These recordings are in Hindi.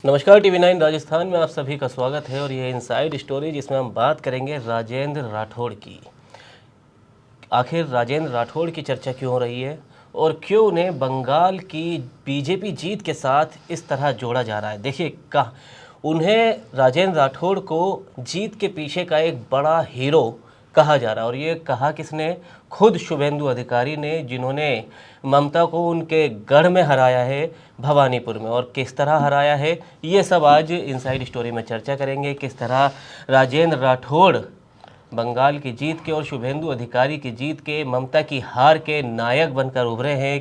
नमस्कार, टीवी 9 राजस्थान में आप सभी का स्वागत है और ये इनसाइड स्टोरी जिसमें हम बात करेंगे राजेंद्र राठौड़ की। आखिर राजेंद्र राठौड़ की चर्चा क्यों हो रही है और क्यों उन्हें बंगाल की बीजेपी जीत के साथ इस तरह जोड़ा जा रहा है। देखिए, उन्हें राजेंद्र राठौड़ को जीत के पीछे का एक बड़ा हीरो कहा जा रहा है और ये कहा किसने? खुद शुभेंदु अधिकारी ने, जिन्होंने ममता को उनके गढ़ में हराया है भवानीपुर में। और किस तरह हराया है, ये सब आज इनसाइड स्टोरी में चर्चा करेंगे। किस तरह राजेंद्र राठौड़ बंगाल की जीत के और शुभेंदु अधिकारी की जीत के, ममता की हार के नायक बनकर उभरे हैं।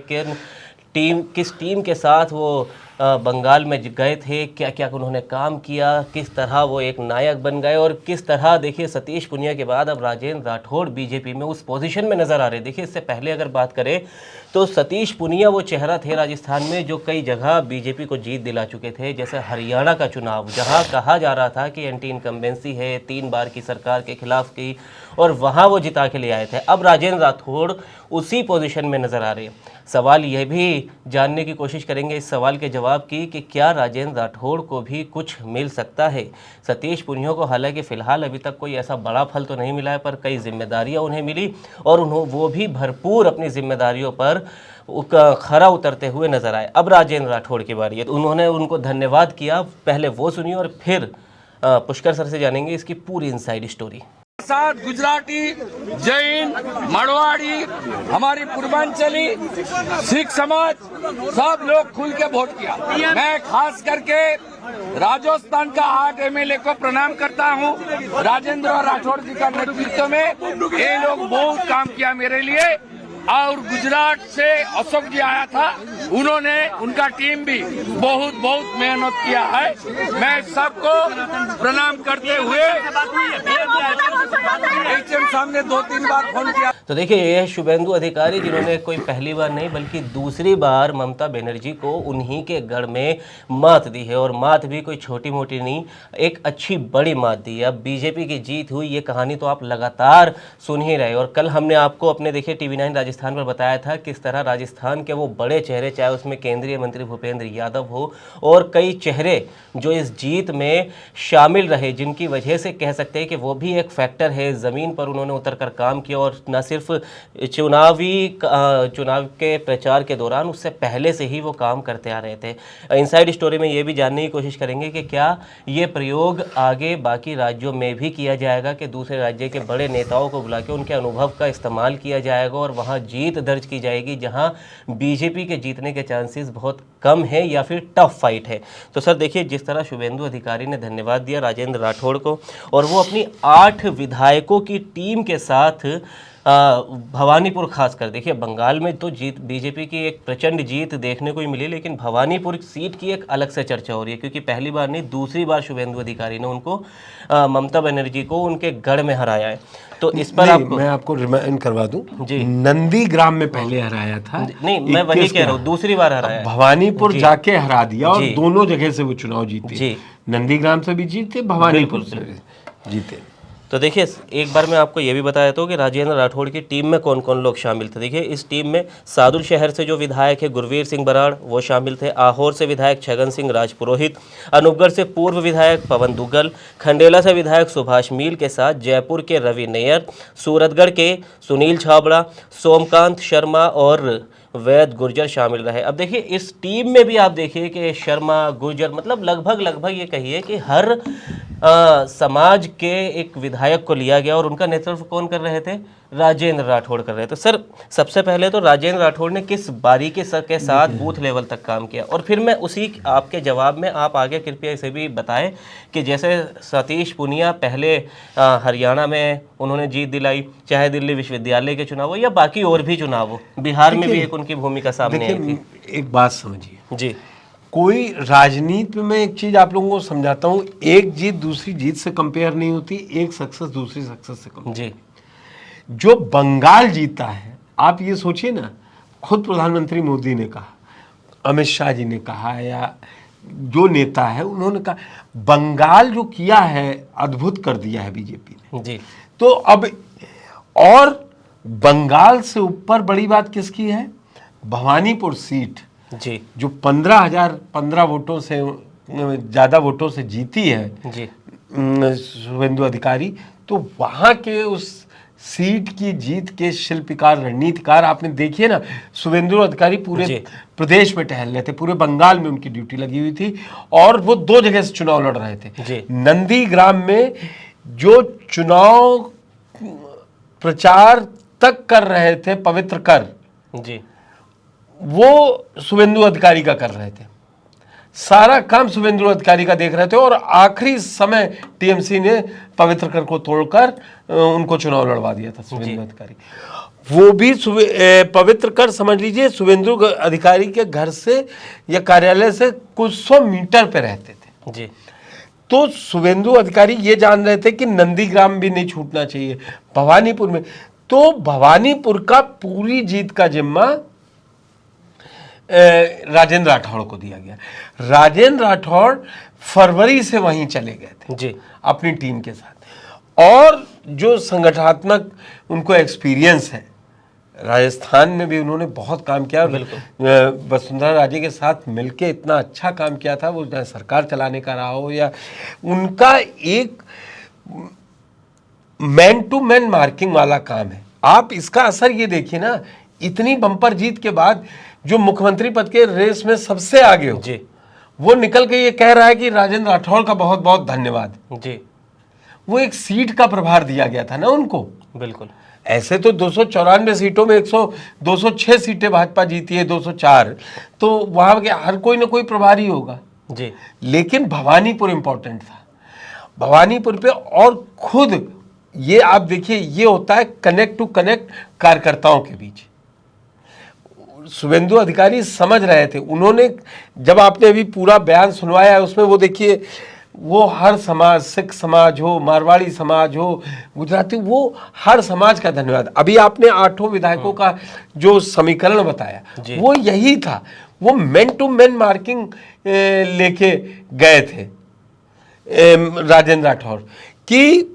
किस टीम के साथ वो बंगाल में गए थे, क्या क्या उन्होंने काम किया, किस तरह वो एक नायक बन गए और किस तरह देखिए सतीश पुनिया के बाद अब राजेंद्र राठौड़ बीजेपी में उस पोजीशन में नज़र आ रहे। देखिए, इससे पहले अगर बात करें तो सतीश पुनिया वो चेहरा थे राजस्थान में जो कई जगह बीजेपी को जीत दिला चुके थे। जैसे हरियाणा का चुनाव, जहां कहा जा रहा था कि एंटी इनकम्बेंसी है, 3 बार की सरकार के खिलाफ की, और वहां वो जिता के ले आए थे। अब राजेंद्र राठौड़ उसी पोजीशन में नज़र आ रहे। सवाल यह भी जानने की कोशिश करेंगे इस सवाल के जवाब की कि क्या राजेंद्र राठौड़ को भी कुछ मिल सकता है। सतीश पुनिया को हालांकि फ़िलहाल अभी तक कोई ऐसा बड़ा फल तो नहीं मिला है, पर कई जिम्मेदारियां उन्हें मिली और वो भी भरपूर अपनी जिम्मेदारियों पर खरा उतरते हुए नजर आए। अब राजेंद्र राठौड़ की बारी है, तो उन्होंने उनको धन्यवाद किया। पहले वो सुनिए और फिर पुष्कर सर से जानेंगे इसकी पूरी इनसाइड स्टोरी। साथ गुजराती, जैन, मारवाड़ी, हमारी पूर्वांचली, सिख समाज, सब लोग खुल के वोट किया। मैं खास करके राजस्थान का 8 एमएलए को प्रणाम करता हूं। राजेंद्र राठौड़ जी का नेतृत्व में ये लोग बहुत काम किया मेरे लिए। और गुजरात से अशोक जी आया था, उन्होंने, उनका टीम भी बहुत मेहनत किया है। मैं सबको प्रणाम करते हुए एचएम सामने 2-3 बार फोन किया। तो देखिए, ये शुभेंदु अधिकारी जिन्होंने कोई पहली बार नहीं बल्कि दूसरी बार ममता बनर्जी को उन्हीं के गढ़ में मात दी है, और मात भी कोई छोटी मोटी नहीं, एक अच्छी बड़ी मात दी है। अब बीजेपी की जीत हुई, ये कहानी तो आप लगातार सुन ही रहे। और कल हमने आपको अपने देखिए टीवी 9 राजस्थान पर बताया था किस तरह राजस्थान के वो बड़े चेहरे, चाहे उसमें केंद्रीय मंत्री भूपेंद्र यादव हो और कई चेहरे जो इस जीत में शामिल रहे, जिनकी वजह से कह सकते हैं कि वो भी एक फैक्टर है। ज़मीन पर उन्होंने उतर कर काम किया और न सिर्फ चुनाव के प्रचार के दौरान, उससे पहले से ही वो काम करते आ रहे थे। इनसाइड स्टोरी में ये भी जानने की कोशिश करेंगे कि क्या ये प्रयोग आगे बाकी राज्यों में भी किया जाएगा, कि दूसरे राज्य के बड़े नेताओं को बुला के उनके अनुभव का इस्तेमाल किया जाएगा और वहाँ जीत दर्ज की जाएगी जहाँ बीजेपी के जीतने के चांसेस बहुत कम है, या फिर टफ फाइट है। तो सर देखिए, जिस तरह शुभेंदु अधिकारी ने धन्यवाद दिया राजेंद्र राठौड़ को और वो अपनी 8 विधायकों की टीम के साथ भवानीपुर, खासकर देखिए बंगाल में तो जीत बीजेपी की एक प्रचंड जीत देखने को ही मिली, लेकिन भवानीपुर सीट की एक अलग से चर्चा हो रही है, क्योंकि पहली बार नहीं दूसरी बार शुभेंदु अधिकारी ने उनको ममता बनर्जी को उनके गढ़ में हराया है। तो इस पर मैं आपको रिमाइंड करवा दूं जी, नंदीग्राम में पहले हराया था। नहीं, मैं वही कह रहा हूँ, दूसरी बार हराया, भवानीपुर जाके हरा दिया और दोनों जगह से वो चुनाव जीते। नंदीग्राम से भी जीते, भवानीपुर से जीते। तो देखिए, एक बार मैं आपको ये भी बताया था कि राजेंद्र राठौड़ की टीम में कौन कौन लोग शामिल थे। देखिए, इस टीम में सादुल शहर से जो विधायक है गुरवीर सिंह बराड़, वो शामिल थे। आहोर से विधायक छगन सिंह राजपुरोहित, अनूपगढ़ से पूर्व विधायक पवन दुग्गल, खंडेला से विधायक सुभाष मील के साथ जयपुर के रवि नैयर, सूरतगढ़ के सुनील छाबड़ा, सोमकांत शर्मा और वैद गुर्जर शामिल रहे। अब देखिए, इस टीम में भी आप देखिए कि शर्मा, गुर्जर, मतलब लगभग ये कहिए कि हर समाज के एक विधायक को लिया गया और उनका नेतृत्व कौन कर रहे थे? राजेंद्र राठौड़ कर रहे थे। सर सबसे पहले तो राजेंद्र राठौड़ ने किस बारीकी के साथ बूथ लेवल तक काम किया, और फिर मैं उसी आपके जवाब में आप आगे कृपया इसे भी बताएं कि जैसे सतीश पुनिया पहले हरियाणा में उन्होंने जीत दिलाई, चाहे दिल्ली विश्वविद्यालय के चुनाव हो या बाकी और भी चुनाव हो, बिहार में भी एक उनकी भूमिका सामने आई थी। एक बात समझिए जी, कोई राजनीति में एक चीज आप लोगों को समझाता हूँ, एक जीत दूसरी जीत से कंपेयर नहीं होती, एक सक्सेस दूसरी सक्सेस से कंपेयर। जी, जो बंगाल जीता है, आप ये सोचिए ना, खुद प्रधानमंत्री मोदी ने कहा, अमित शाह जी ने कहा, या जो नेता है उन्होंने कहा, बंगाल जो किया है अद्भुत कर दिया है बीजेपी ने जी। तो अब, और बंगाल से ऊपर बड़ी बात किसकी है? भवानीपुर सीट जी, जो 15 वोटों से ज़्यादा वोटों से जीती है जी शुभेंदु अधिकारी, तो वहाँ के उस सीट की जीत के शिल्पकार, रणनीतिकार आपने देखिए ना। शुभेंदु अधिकारी पूरे जी। प्रदेश में टहल रहे थे, पूरे बंगाल में उनकी ड्यूटी लगी हुई थी और वो 2 जगह से चुनाव लड़ रहे थे। जी। नंदीग्राम में जो चुनाव प्रचार तक कर रहे थे पवित्र कर, जी वो शुभेंदु अधिकारी का कर रहे थे। सारा काम शुभेंदु अधिकारी का देख रहे थे और आखिरी समय टीएमसी ने पवित्र कर को तोड़कर उनको चुनाव लड़वा दिया था शुभेंदु अधिकारी। वो भी पवित्र कर समझ लीजिए शुभेंदु अधिकारी के घर से या कार्यालय से कुछ 100 मीटर पे रहते थे। जी तो शुभेंदु अधिकारी ये जान रहे थे कि नंदीग्राम भी नहीं छूटना चाहिए, भवानीपुर में। तो भवानीपुर का पूरी जीत का जिम्मा राजेंद्र राठौड़ को दिया गया। राजेंद्र राठौड़ फरवरी से वहीं चले गए थे जी अपनी टीम के साथ, और जो संगठनात्मक उनको एक्सपीरियंस है, राजस्थान में भी उन्होंने बहुत काम किया। वसुंधरा राजे के साथ मिलके इतना अच्छा काम किया था, वो चाहे सरकार चलाने का रहा हो या उनका एक मैन टू मैन मार्किंग वाला काम है। आप इसका असर ये देखिए ना, इतनी बम्पर जीत के बाद जो मुख्यमंत्री पद के रेस में सबसे आगे हो जी वो निकल के ये कह रहा है कि राजेंद्र राठौड़ का बहुत बहुत धन्यवाद। जी वो एक सीट का प्रभार दिया गया था ना उनको। बिल्कुल। ऐसे तो 294 सीटों में 206 सीटें भाजपा जीती है, 204, तो वहां के हर कोई ना कोई प्रभारी होगा। जी लेकिन भवानीपुर इंपॉर्टेंट था, भवानीपुर पे। और खुद ये आप देखिए, ये होता है कनेक्ट टू कनेक्ट कार्यकर्ताओं के बीच। शुभेंदु अधिकारी समझ रहे थे, उन्होंने जब आपने अभी पूरा बयान सुनवाया है उसमें वो देखिए, वो हर समाज, सिख समाज हो, मारवाड़ी समाज हो, गुजराती, वो हर समाज का धन्यवाद। अभी आपने 8 विधायकों का जो समीकरण बताया वो यही था। वो मैन टू मैन मार्किंग लेके गए थे राजेंद्र राठौड़ कि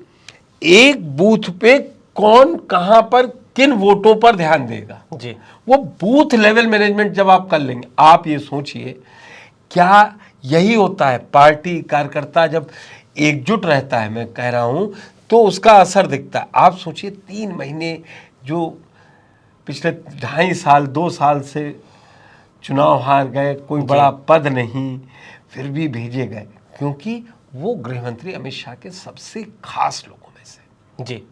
एक बूथ पे कौन कहां पर किन वोटों पर ध्यान देगा। जी वो बूथ लेवल मैनेजमेंट जब आप कर लेंगे, आप ये सोचिए, क्या यही होता है पार्टी कार्यकर्ता जब एकजुट रहता है, मैं कह रहा हूं, तो उसका असर दिखता है। आप सोचिए 3 महीने जो पिछले 2.5 साल 2 साल से चुनाव हार गए, कोई बड़ा पद नहीं, फिर भी भेजे गए क्योंकि वो गृहमंत्री अमित शाह के सबसे खास लोगों में से। जी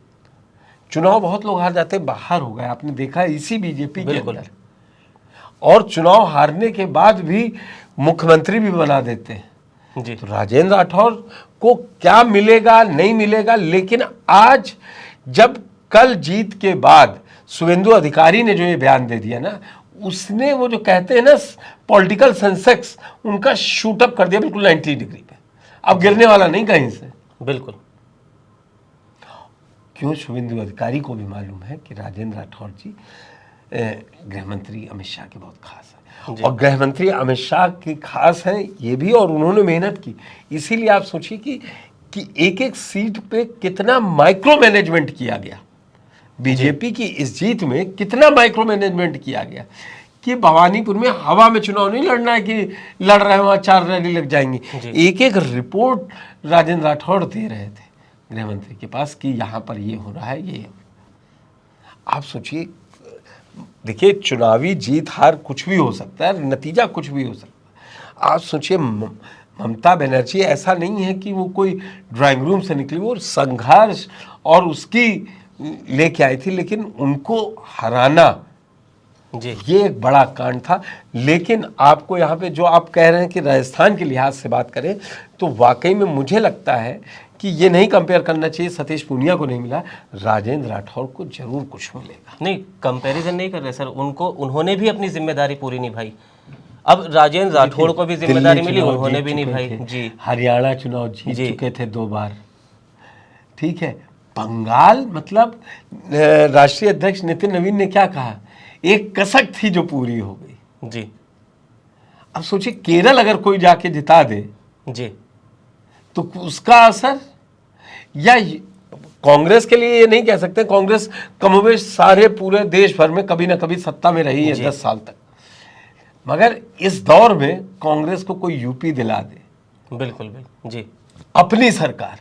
चुनाव बहुत लोग हार जाते, बाहर हो गए, आपने देखा इसी बीजेपी के अंदर, और चुनाव हारने के बाद भी मुख्यमंत्री भी बना देते हैं। जी तो राजेंद्र राठौड़ को क्या मिलेगा नहीं मिलेगा, लेकिन आज जब कल जीत के बाद शुभेंदु अधिकारी ने जो ये बयान दे दिया ना, उसने वो जो कहते हैं ना पॉलिटिकल सेंसेक्स, उनका शूटअप कर दिया बिल्कुल 90 डिग्री पे। अब गिरने वाला नहीं कहीं से। बिल्कुल। क्यों? शुभेंदु अधिकारी को भी मालूम है कि राजेंद्र राठौड़ जी गृहमंत्री अमित शाह के बहुत खास हैं, और गृहमंत्री अमित शाह के खास हैं ये भी, और उन्होंने मेहनत की। इसीलिए आप सोचिए कि एक एक सीट पे कितना माइक्रो मैनेजमेंट किया गया। बीजेपी की इस जीत में कितना माइक्रो मैनेजमेंट किया गया कि भवानीपुर में हवा में चुनाव नहीं लड़ना है कि लड़ रहे हैं वहाँ 4 रैली लग जाएंगी। एक एक रिपोर्ट राजेंद्र राठौड़ दे रहे थे गृहमंत्री के पास कि यहाँ पर ये हो रहा है, ये। आप सोचिए, देखिए चुनावी जीत हार कुछ भी हो सकता है, नतीजा कुछ भी हो सकता है। आप सोचिए ममता बनर्जी ऐसा नहीं है कि वो कोई ड्राइंग रूम से निकली, वो संघर्ष और उसकी लेके आई थी, लेकिन उनको हराना जी ये एक बड़ा कांड था। लेकिन आपको यहाँ पे जो आप कह रहे हैं कि राजस्थान के लिहाज से बात करें, तो वाकई में मुझे लगता है कि ये नहीं कंपेयर करना चाहिए। सतीश पूनिया को नहीं मिला, राजेंद्र राठौड़ को जरूर कुछ मिलेगा। नहीं, कंपैरिजन नहीं कर रहे सर, उन्होंने भी अपनी जिम्मेदारी पूरी निभाई। अब राजेंद्र राठौड़ को भी जिम्मेदारी मिली, उन्होंने भी निभाई। जी हरियाणा चुनाव जीत चुके थे 2 बार, ठीक है। बंगाल मतलब राष्ट्रीय अध्यक्ष नितिन नवीन ने क्या कहा, एक कसक थी जो पूरी हो गई। जी अब सोचिए केरल अगर कोई जाके जिता दे जी तो उसका असर, या कांग्रेस के लिए ये नहीं कह सकते, कांग्रेस कमोबेश सारे पूरे देश भर में कभी ना कभी सत्ता में रही है 10 साल तक, मगर इस दौर में कांग्रेस को कोई यूपी दिला दे, बिल्कुल बिल्कुल जी। अपनी सरकार,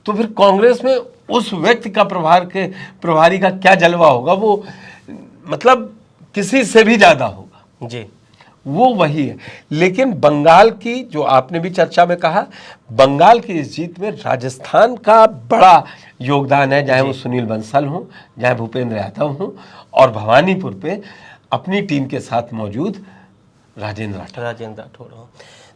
तो फिर कांग्रेस में उस व्यक्ति का प्रभारी का क्या जलवा होगा, वो मतलब किसी से भी ज्यादा होगा, जी वो वही है। लेकिन बंगाल की, जो आपने भी चर्चा में कहा, बंगाल की इस जीत में राजस्थान का बड़ा योगदान है, चाहे वो सुनील बंसल हो, चाहे भूपेंद्र यादव हो, और भवानीपुर पे अपनी टीम के साथ मौजूद राजेंद्र राठौड़ हो।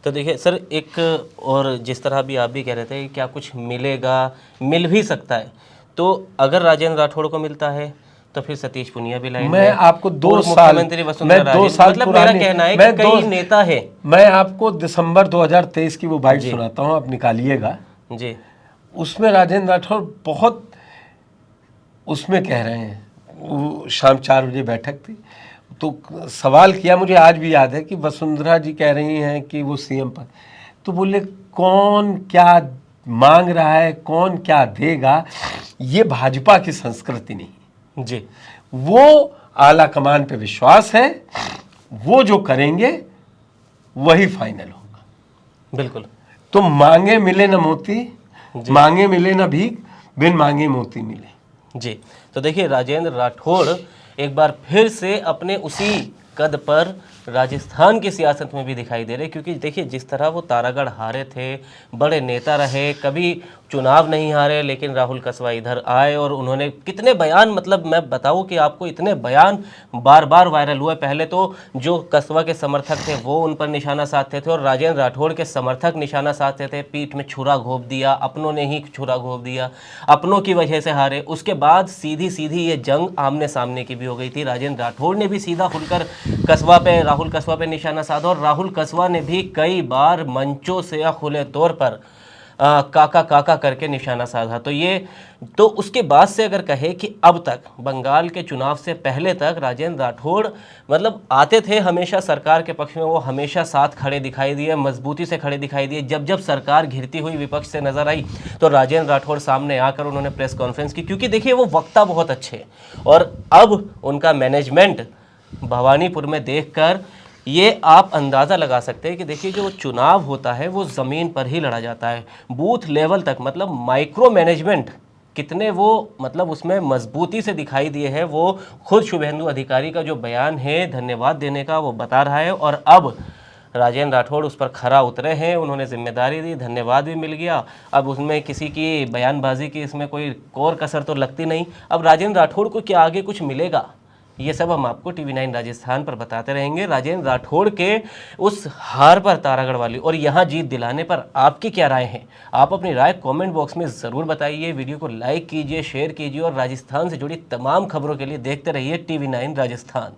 तो देखिए सर, एक और जिस तरह भी आप भी कह रहे थे कि क्या कुछ मिलेगा, मिल भी सकता है, तो अगर राजेंद्र राठौड़ को मिलता है तो फिर सतीश पुनिया भी लाइन मैं में, आपको 2 पूर्व साल, मुख्यमंत्री मैं वसुंधरा 2 राजे, साल मतलब पुरानी, मेरा कहना है मैं कि कई नेता है। मैं आपको दिसंबर 2023 की वो बाइट सुनाता हूँ, आप निकालिएगा। जी उसमें राजेंद्र राठौड़ बहुत उसमें कह रहे हैं, वो शाम 4 बजे बैठक थी, तो सवाल किया, मुझे आज भी याद है, कि वसुंधरा जी कह रही हैं कि वो सीएम पर, तो बोले कौन क्या मांग रहा है, कौन क्या देगा, ये भाजपा की संस्कृति नहीं। जी वो आला कमान पे विश्वास है, वो जो करेंगे वही फाइनल होगा। बिल्कुल तो मांगे मिले न मोती, मांगे मिले न भीख, बिन मांगे मोती मिले। जी। तो देखिए राजेंद्र राठौड़ एक बार फिर से अपने उसी कद पर राजस्थान की सियासत में भी दिखाई दे रहे, क्योंकि देखिए जिस तरह वो तारागढ़ हारे थे, बड़े नेता रहे, कभी चुनाव नहीं हारे, लेकिन राहुल कसवा इधर आए और उन्होंने कितने बयान, मतलब मैं बताऊं कि आपको, इतने बयान बार बार वायरल हुए। पहले तो जो कसवा के समर्थक थे वो उन पर निशाना साधते थे और राजेंद्र राठौड़ के समर्थक निशाना साधते थे, पीठ में छुरा घोंप दिया, अपनों ने ही छुरा घोंप दिया, अपनों की वजह से हारे। उसके बाद सीधी सीधी ये जंग आमने सामने की भी हो गई थी, राजेंद्र राठौड़ ने भी सीधा खुलकर राहुल कसवा पे निशाना साधा और राहुल कसवा ने भी कई बार मंचों से या खुले तौर पर काका काका करके निशाना साधा। तो उसके बाद से अगर कहे कि अब तक बंगाल के चुनाव से पहले तक राजेंद्र राठौड़ मतलब आते थे हमेशा सरकार के पक्ष में, वो हमेशा साथ खड़े दिखाई दिए, मजबूती से खड़े दिखाई दिए। जब जब सरकार घिरती हुई विपक्ष से नजर आई तो राजेंद्र राठौड़ सामने आकर उन्होंने प्रेस कॉन्फ्रेंस की, क्योंकि देखिए वो वक्ता बहुत अच्छे, और अब उनका मैनेजमेंट भवानीपुर में देखकर ये आप अंदाज़ा लगा सकते हैं कि देखिए जो चुनाव होता है वो ज़मीन पर ही लड़ा जाता है, बूथ लेवल तक, मतलब माइक्रो मैनेजमेंट कितने वो मतलब उसमें मजबूती से दिखाई दिए हैं। वो खुद शुभेंदु अधिकारी का जो बयान है धन्यवाद देने का, वो बता रहा है, और अब राजेंद्र राठौड़ उस पर खरा उतरे हैं, उन्होंने जिम्मेदारी दी, धन्यवाद भी मिल गया। अब उसमें किसी की बयानबाजी की इसमें कोई कोर कसर तो लगती नहीं। अब राजेंद्र राठौड़ को क्या आगे कुछ मिलेगा, ये सब हम आपको TV9 राजस्थान पर बताते रहेंगे। राजेंद्र राठौड़ के उस हार पर तारागढ़ वाली और यहाँ जीत दिलाने पर आपकी क्या राय है, आप अपनी राय कमेंट बॉक्स में ज़रूर बताइए। वीडियो को लाइक कीजिए, शेयर कीजिए और राजस्थान से जुड़ी तमाम खबरों के लिए देखते रहिए TV9 राजस्थान।